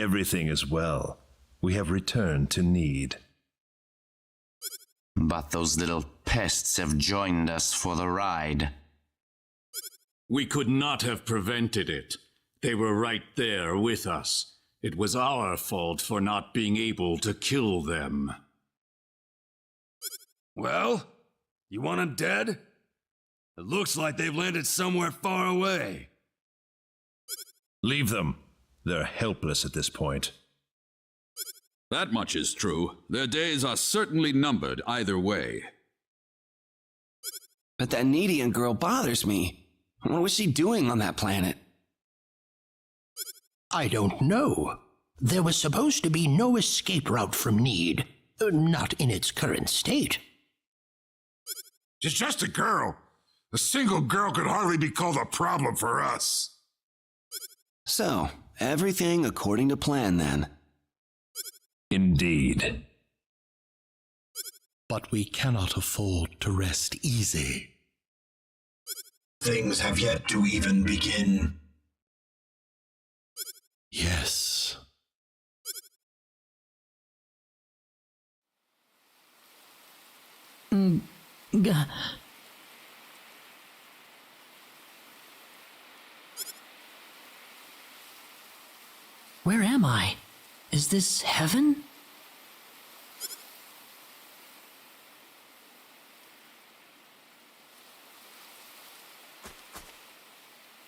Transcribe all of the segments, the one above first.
Everything is well. We have returned to Nede. But those little pests have joined us for the ride. We could not have prevented it. They were right there with us. It was our fault for not being able to kill them. Well, you want them dead? It looks like they've landed somewhere far away. Leave them. They're helpless at this point. That much is true. Their days are certainly numbered either way. But that Nedian girl bothers me. What was she doing on that planet? I don't know. There was supposed to be no escape route from Nede. Not in its current state. She's just a girl. A single girl could hardly be called a problem for us. So, everything according to plan then. Indeed. But we cannot afford to rest easy. Things have yet to even begin. Yes. Where am I? Is this heaven?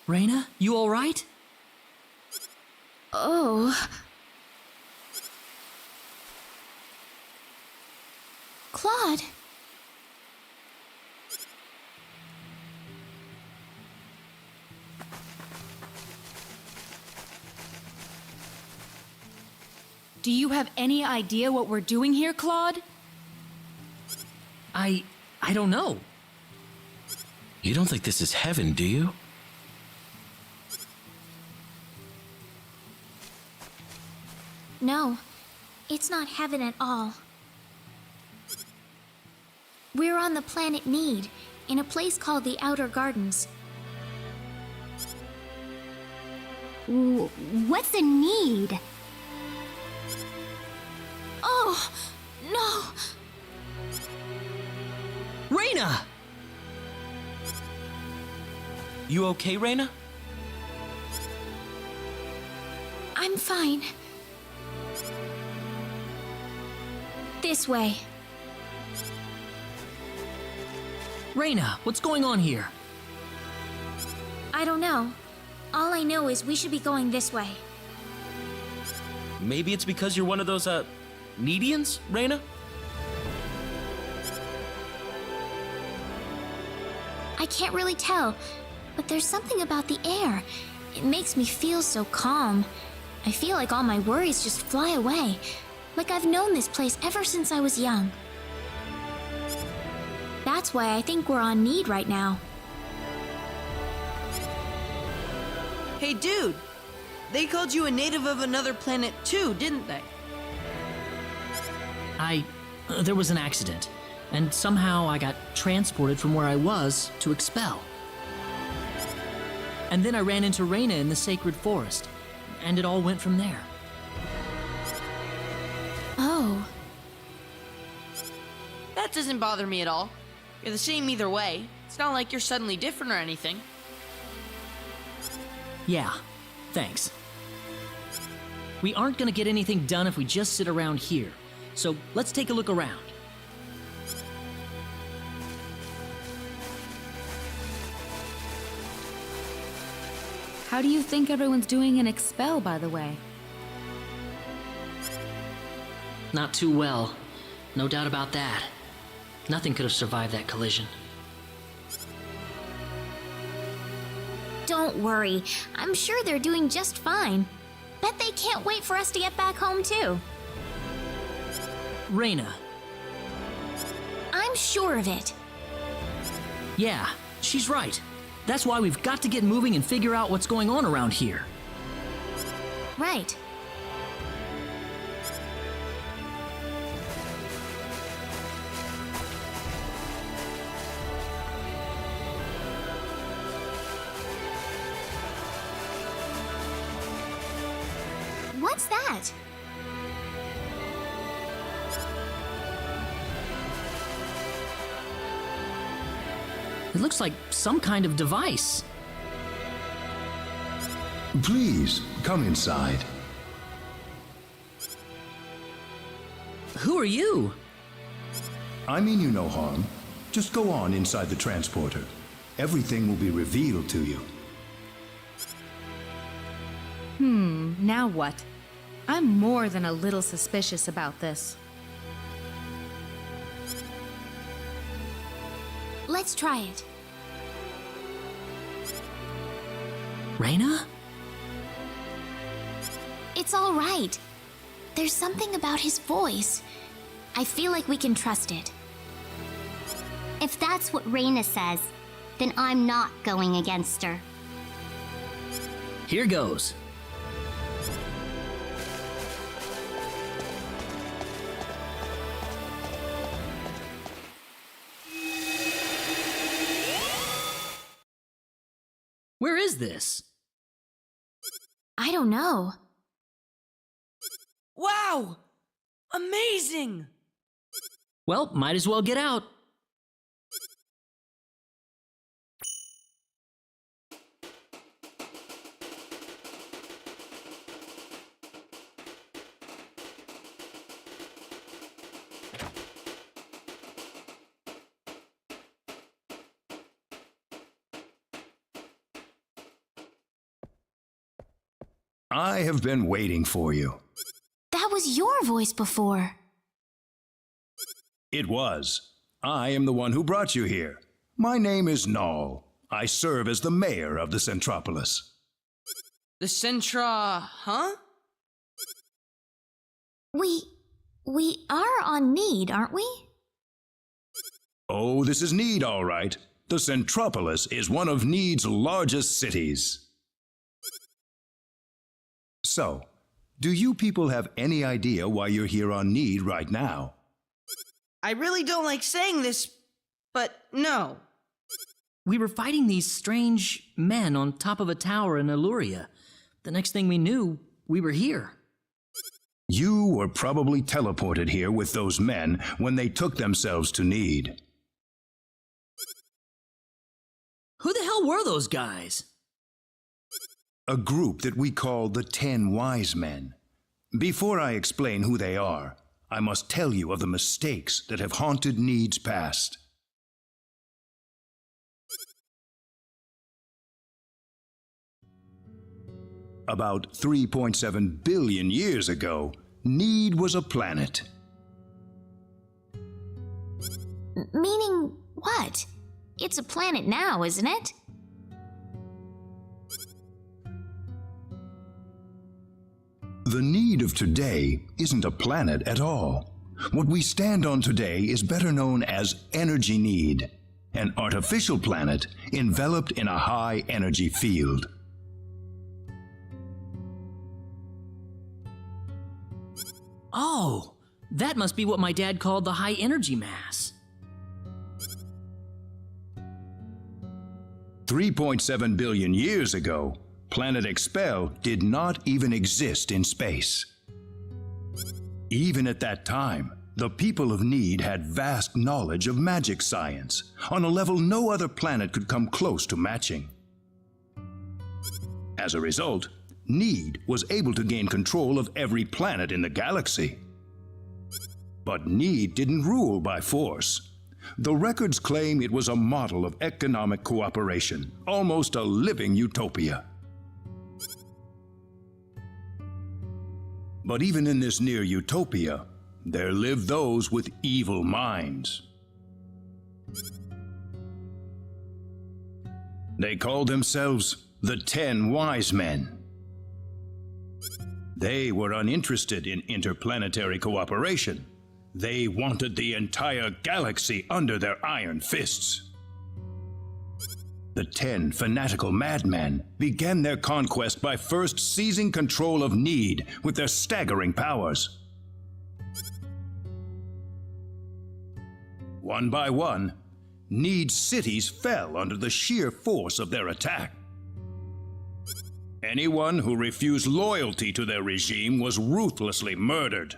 Raina, you all right? Oh. Claude. Do you have any idea what we're doing here, Claude? I don't know. You don't think this is heaven, do you? No, it's not heaven at all. We're on the planet Nede, in a place called the Outer Gardens. What's a Nede? Oh, no! Raina! You okay, Raina? I'm fine. This way. Raina, what's going on here? I don't know. All I know is we should be going this way. Maybe it's because you're one of those, Nedians, Raina? I can't really tell, but there's something about the air. It makes me feel so calm. I feel like all my worries just fly away, like I've known this place ever since I was young. That's why I think we're on Nede right now. Hey dude, they called you a native of another planet too, didn't they? There was an accident, and somehow I got transported from where I was to Expel. And then I ran into Raina in the sacred forest, and it all went from there. Oh. That doesn't bother me at all. You're the same either way. It's not like you're suddenly different or anything. Yeah, thanks. We aren't gonna get anything done if we just sit around here, so let's take a look around. How do you think everyone's doing in Expel, by the way? Not too well. No doubt about that. Nothing could have survived that collision. Don't worry. I'm sure they're doing just fine. Bet they can't wait for us to get back home, too. Raina. I'm sure of it. Yeah, she's right. That's why we've got to get moving and figure out what's going on around here. Right. What's that? It looks like some kind of device. Please, come inside. Who are you? I mean you no harm. Just go on inside the transporter. Everything will be revealed to you. Now what? I'm more than a little suspicious about this. Let's try it. Reyna? It's all right. There's something about his voice. I feel like we can trust it. If that's what Reyna says, then I'm not going against her. Here goes. Where is this? I don't know. Wow! Amazing! Well, might as well get out. I have been waiting for you. That was your voice before. It was. I am the one who brought you here. My name is Null. I serve as the mayor of the Centropolis. The huh? We are on Nede, aren't we? Oh, this is Nede, all right. The Centropolis is one of Nede's largest cities. So, do you people have any idea why you're here on Nede right now? I really don't like saying this, but no. We were fighting these strange men on top of a tower in Illuria. The next thing we knew, we were here. You were probably teleported here with those men when they took themselves to Nede. Who the hell were those guys? A group that we call the 10 Wise Men. Before I explain who they are, I must tell you of the mistakes that have haunted Nede's past. About 3.7 billion years ago, Nede was a planet. Meaning what? It's a planet now, isn't it? The Nede of today isn't a planet at all. What we stand on today is better known as Energy Nede, an artificial planet enveloped in a high energy field. Oh, that must be what my dad called the high energy mass. 3.7 billion years ago, Planet Expel did not even exist in space. Even at that time, the people of Nede had vast knowledge of magic science, on a level no other planet could come close to matching. As a result, Nede was able to gain control of every planet in the galaxy. But Nede didn't rule by force. The records claim it was a model of economic cooperation, almost a living utopia. But even in this near utopia, there lived those with evil minds. They called themselves the 10 Wise Men. They were uninterested in interplanetary cooperation. They wanted the entire galaxy under their iron fists. The 10 fanatical madmen began their conquest by first seizing control of Nede with their staggering powers. One by one, Nede's cities fell under the sheer force of their attack. Anyone who refused loyalty to their regime was ruthlessly murdered.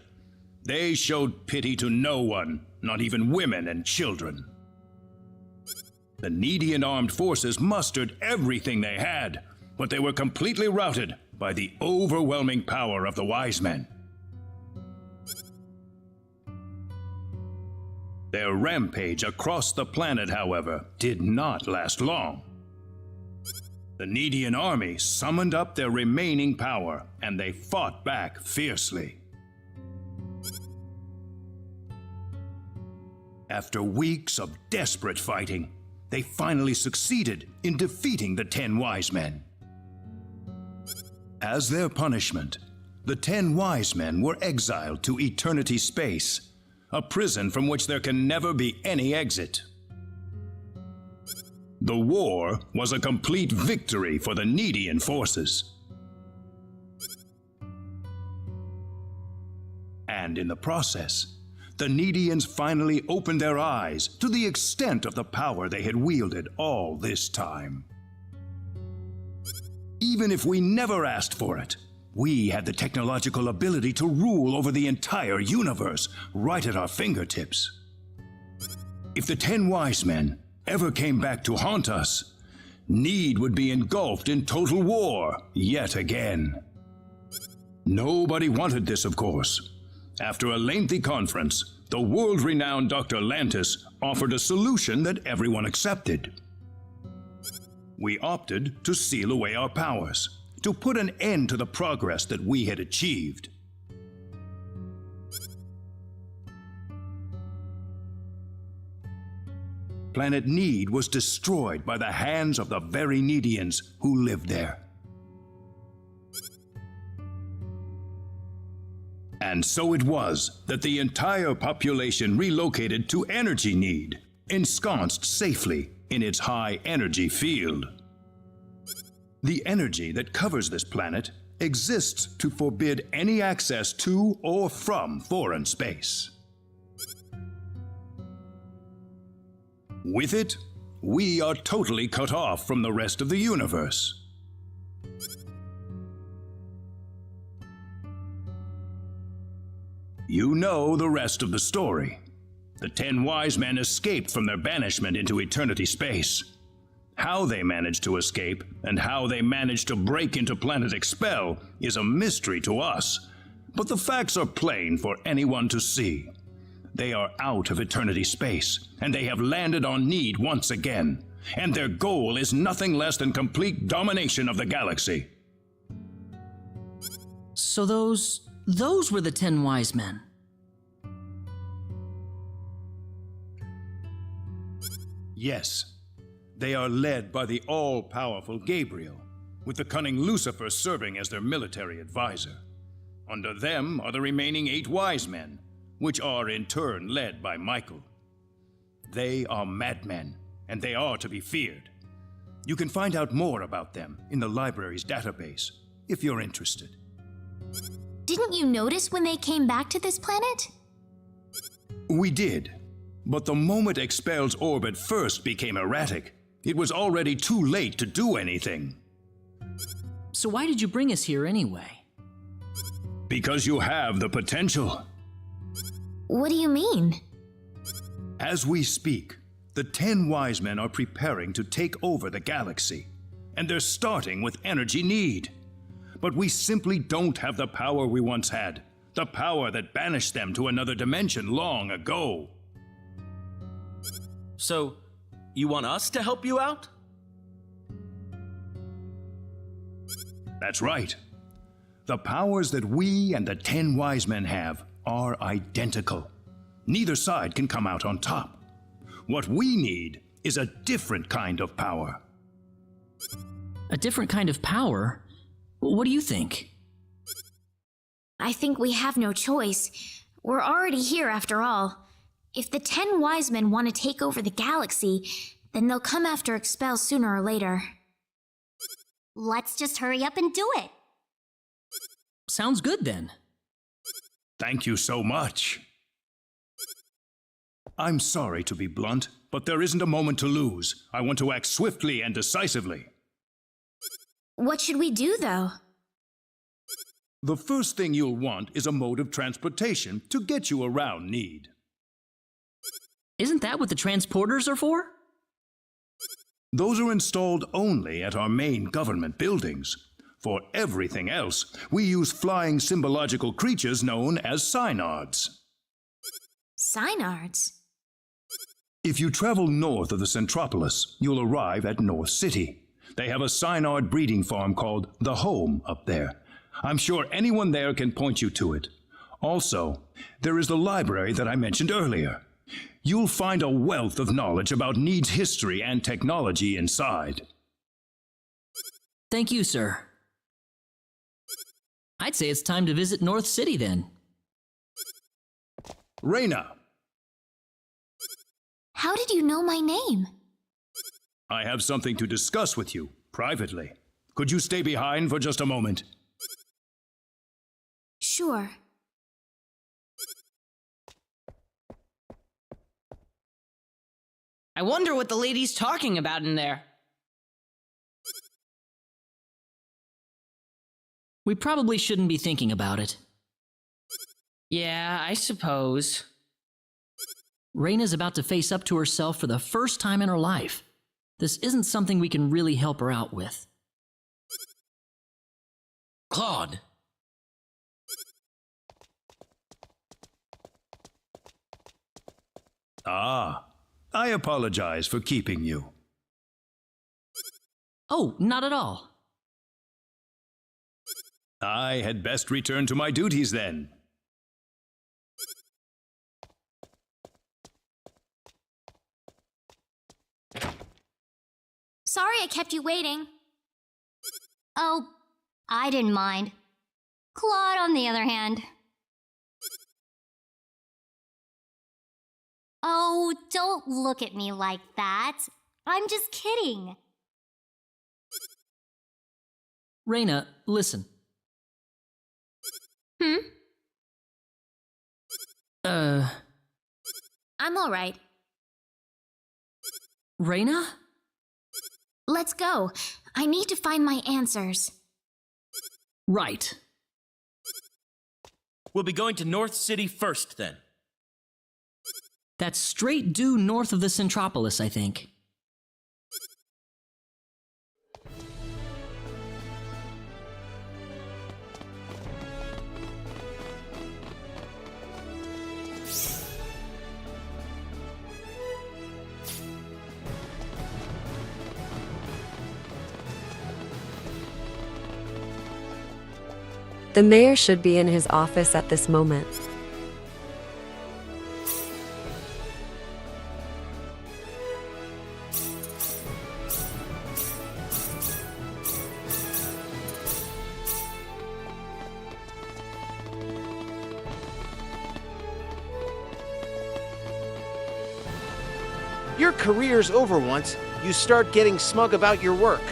They showed pity to no one, not even women and children. The Nedian armed forces mustered everything they had, but they were completely routed by the overwhelming power of the wise men. Their rampage across the planet, however, did not last long. The Nedian army summoned up their remaining power, and they fought back fiercely. After weeks of desperate fighting, they finally succeeded in defeating the 10 wise men. As their punishment, the 10 wise men were exiled to eternity space, a prison from which there can never be any exit. The war was a complete victory for the Nedian forces. And in the process, the Nedians finally opened their eyes to the extent of the power they had wielded all this time. Even if we never asked for it, we had the technological ability to rule over the entire universe right at our fingertips. If the 10 wise men ever came back to haunt us, Nede would be engulfed in total war yet again. Nobody wanted this, of course. After a lengthy conference, the world-renowned Dr. Lantis offered a solution that everyone accepted. We opted to seal away our powers, to put an end to the progress that we had achieved. Planet Nede was destroyed by the hands of the very Nedians who lived there. And so it was that the entire population relocated to Energy Nede, ensconced safely in its high energy field. The energy that covers this planet exists to forbid any access to or from foreign space. With it, we are totally cut off from the rest of the universe. You know the rest of the story. The 10 wise men escaped from their banishment into eternity space. How they managed to escape and how they managed to break into Planet Expel is a mystery to us, but the facts are plain for anyone to see. They are out of eternity space, and they have landed on Nede once again, and their goal is nothing less than complete domination of the galaxy. So those were the 10 wise men. Yes, they are led by the all-powerful Gabriel, with the cunning Lucifer serving as their military advisor. Under them are the remaining 8 wise men, which are in turn led by Michael. They are madmen, and they are to be feared. You can find out more about them in the library's database, if you're interested. Didn't you notice when they came back to this planet? We did, but the moment Expel's orbit first became erratic, it was already too late to do anything. So why did you bring us here anyway? Because you have the potential. What do you mean? As we speak, the 10 wise men are preparing to take over the galaxy, and they're starting with Energy Nede. But we simply don't have the power we once had, the power that banished them to another dimension long ago. So, you want us to help you out? That's right. The powers that we and the 10 wise men have are identical. Neither side can come out on top. What we need is a different kind of power. A different kind of power? What do you think? I think we have no choice. We're already here after all. If the 10 wise men want to take over the galaxy, then they'll come after Expel sooner or later. Let's just hurry up and do it. Sounds good then. Thank you so much. I'm sorry to be blunt, but there isn't a moment to lose. I want to act swiftly and decisively. What should we do, though? The first thing you'll want is a mode of transportation to get you around Nede. Isn't that what the transporters are for? Those are installed only at our main government buildings. For everything else, we use flying symbological creatures known as synards. Synards? If you travel north of the Centropolis, you'll arrive at North City. They have a synard breeding farm called The Home up there. I'm sure anyone there can point you to it. Also, there is the library that I mentioned earlier. You'll find a wealth of knowledge about Nede's history and technology inside. Thank you, sir. I'd say it's time to visit North City then. Reyna, How did you know my name? I have something to discuss with you, privately. Could you stay behind for just a moment? Sure. I wonder what the lady's talking about in there. We probably shouldn't be thinking about it. Yeah, I suppose. Reyna's about to face up to herself for the first time in her life. This isn't something we can really help her out with. Claude. Ah, I apologize for keeping you. Oh, not at all. I had best return to my duties then. Sorry I kept you waiting. Oh, I didn't mind. Claude, on the other hand. Oh, don't look at me like that. I'm just kidding. Reyna, listen. I'm all right. Reyna? Let's go. I need to find my answers. Right. We'll be going to North City first, then. That's straight due north of the Centropolis, I think. The mayor should be in his office at this moment. Your career's over once you start getting smug about your work.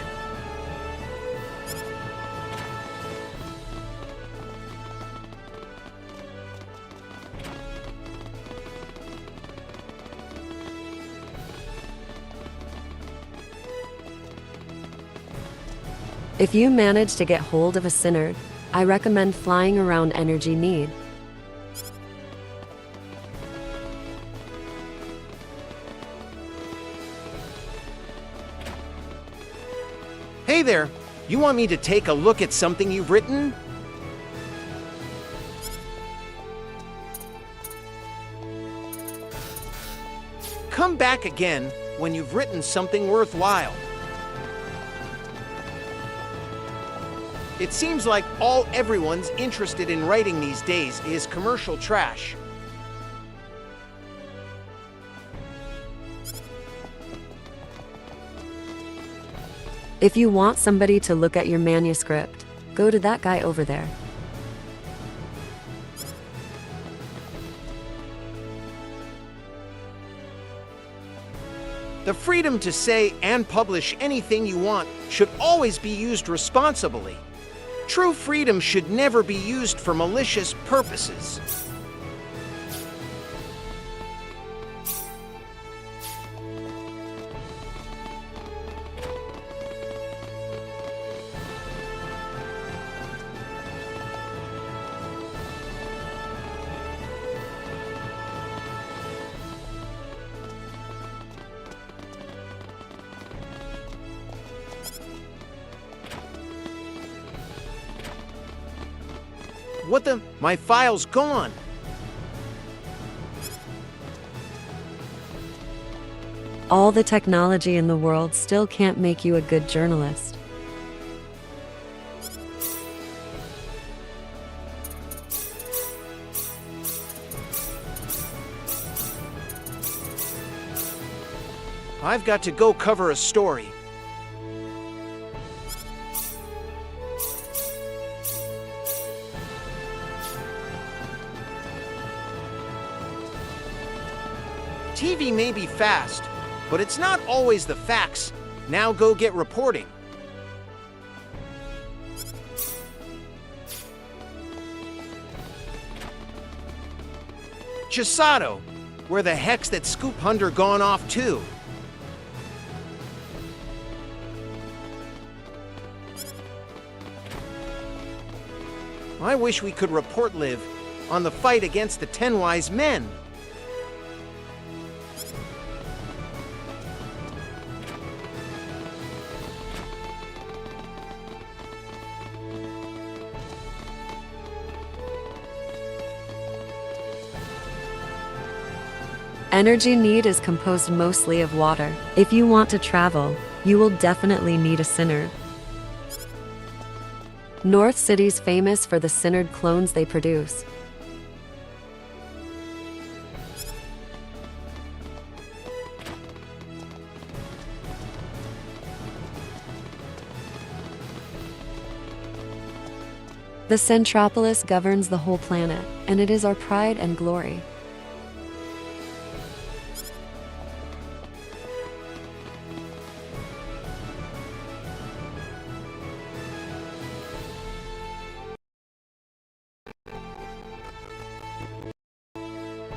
If you manage to get hold of a synard, I recommend flying around Energy Nede. Hey there, you want me to take a look at something you've written? Come back again when you've written something worthwhile. It seems like all everyone's interested in writing these days is commercial trash. If you want somebody to look at your manuscript, go to that guy over there. The freedom to say and publish anything you want should always be used responsibly. True freedom should never be used for malicious purposes. What the? My file's gone. All the technology in the world still can't make you a good journalist. I've got to go cover a story. TV may be fast, but it's not always the facts. Now go get reporting. Chisato, where the heck's that Scoop Hunter gone off to? I wish we could report Liv on the fight against the 10 Wise Men. Energy Nede is composed mostly of water. If you want to travel, you will definitely need a synod. North City's famous for the synod clones they produce. The Centropolis governs the whole planet, and it is our pride and glory.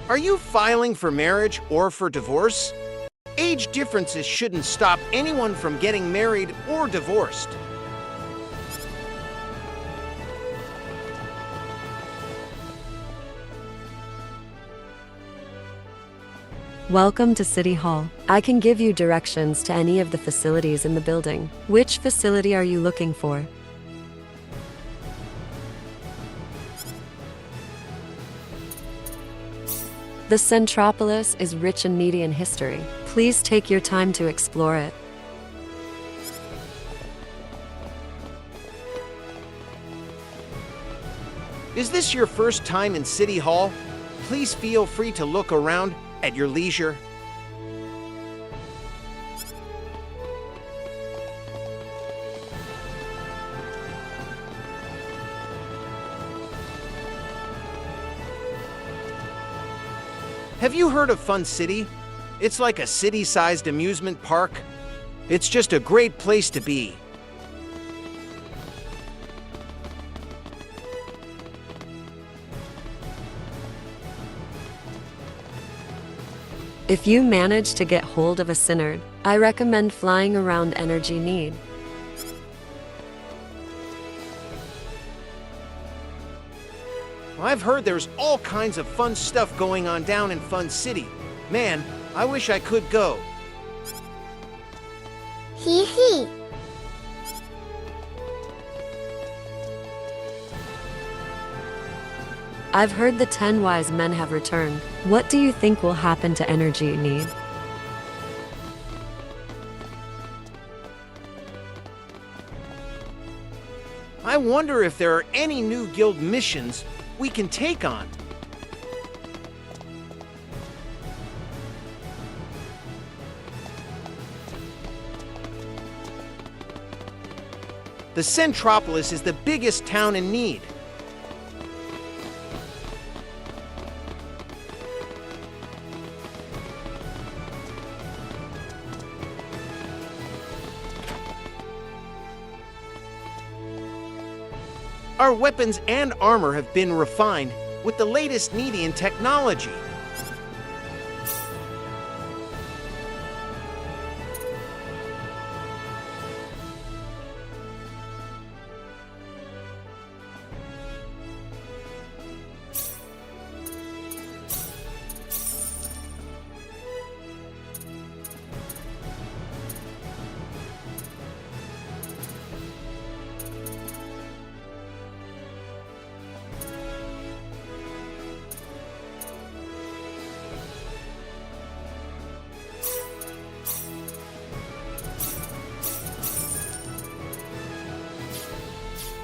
Are you filing for marriage or for divorce? Age differences shouldn't stop anyone from getting married or divorced. Welcome to City Hall. I can give you directions to any of the facilities in the building. Which facility are you looking for? The Centropolis is rich in Nedian history. Please take your time to explore it. Is this your first time in City Hall? Please feel free to look around at your leisure. Have you heard of Fun City? It's like a city-sized amusement park. It's just a great place to be. If you manage to get hold of a synod, I recommend flying around Energy Nede. I've heard there's all kinds of fun stuff going on down in Fun City. Man, I wish I could go. Hee hee. I've heard the 10 Wise Men have returned. What do you think will happen to Energy Nede? I wonder if there are any new guild missions we can take on. The Centropolis is the biggest town in Nede. Our weapons and armor have been refined with the latest Nedian technology.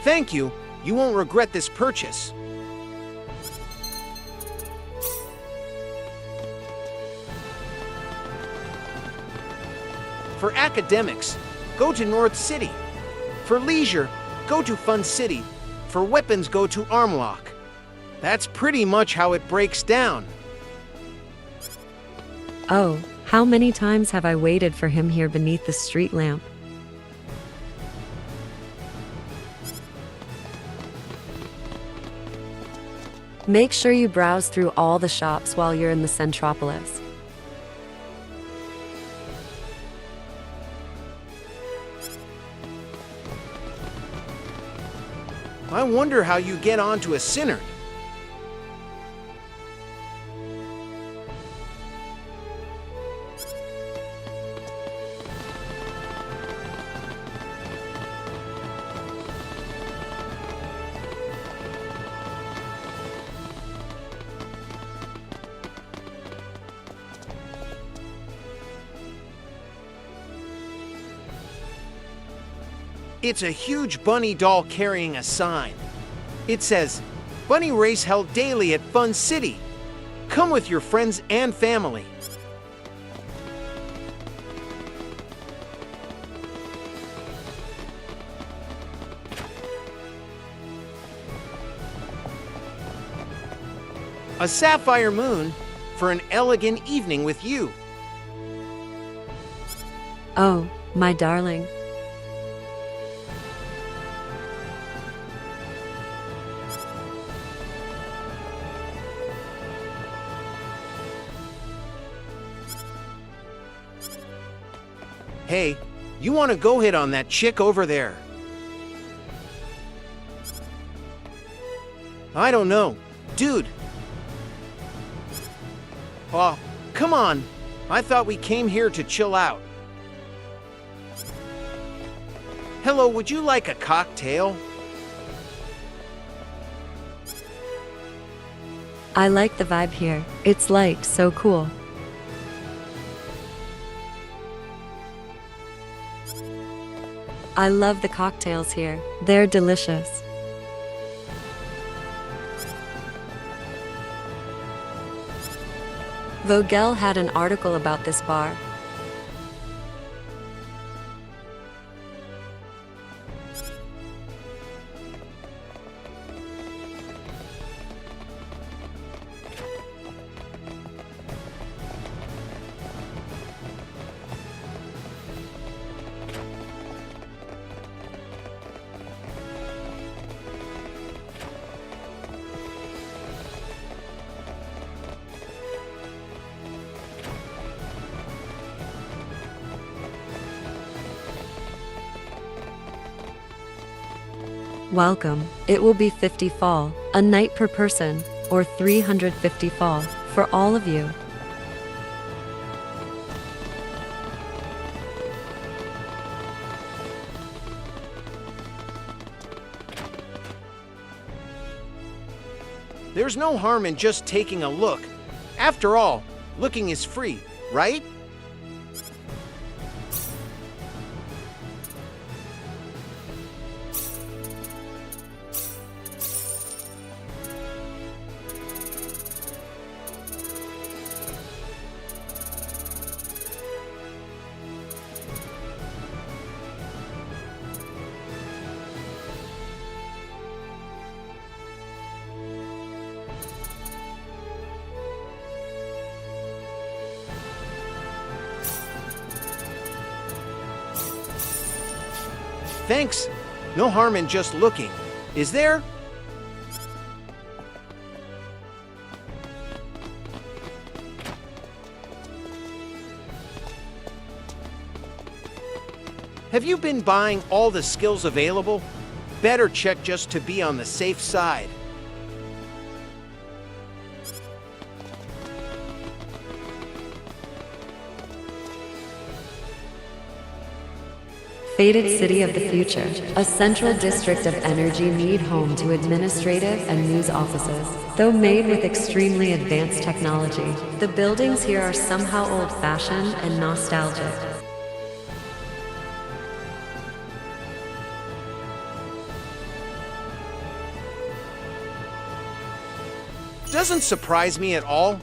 Thank you. You won't regret this purchase. For academics, go to North City. For leisure, go to Fun City. For weapons, go to Armlock. That's pretty much how it breaks down. Oh, how many times have I waited for him here beneath the street lamp? Make sure you browse through all the shops while you're in the Centropolis. I wonder how you get onto a Synod. It's a huge bunny doll carrying a sign. It says, "Bunny race held daily at Fun City. Come with your friends and family." A sapphire moon for an elegant evening with you. Oh, my darling. Hey, you want to go hit on that chick over there? I don't know. Dude. Oh, come on. I thought we came here to chill out. Hello, would you like a cocktail? I like the vibe here. It's like so cool. I love the cocktails here. They're delicious. Vogel had an article about this bar. Welcome. It will be 50 fall, a night per person, or 350 fall, for all of you. There's no harm in just taking a look. After all, looking is free, right? Thanks. No harm in just looking. Is there? Have you been buying all the skills available? Better check just to be on the safe side. Fated City of the Future, a central district of energy made home to administrative and news offices. Though made with extremely advanced technology, the buildings here are somehow old-fashioned and nostalgic. doesn't surprise me at all.